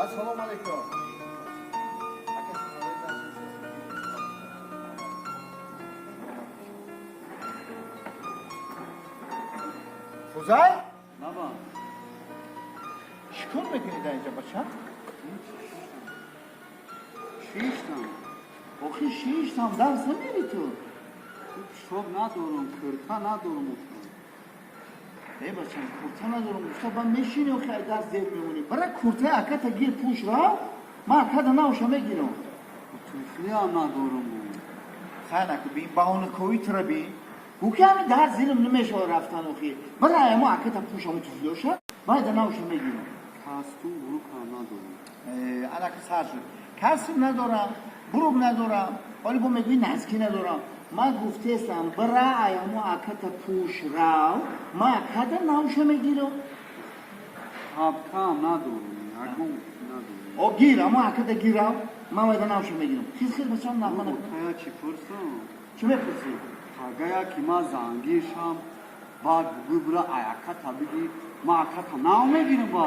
Assalomu alaykum. Fuzay? Baba. Chikor mekinی در اینجا بچه؟ شیشتم. آخه شیشتم درس نمیری تو. شب ندارم، کرتا ندارم. ای بچه کرتا ندارم. گفتا با میشینی و خیلی درس زید میمونی. برای کرتا اکتا گیر پوش را ما اکتا نوشا میگیرم. توفلی هم ندارم. خیلی نکو بین باون کوی تر بین. گو که همین درس زیرم نمیشه رفتن اخی. برای ما اکتا پوش همون توفلی هاشا باید نوشا میگیرم. کاستون برو کار ندارم. انا که سر شد. کسب ندارم. بروب ندارم. ولی با میگوی نزکی ندارم. ما گفتستم برای ما اکتا پوش راو ما اکتا نوشا میگیرم. حبکه هم ندارم. اگم ندارم. او گیرم ما اکتا گیرم ما باید نوشا میگیرم. خیز بچه هم نخواه نکنم. تایا چی پرسم؟ چه میپرسی؟ تاگایا که ما زنگیشم بعد بگوی برا ایاکتا بگی ما اکتا ناو میگیرم با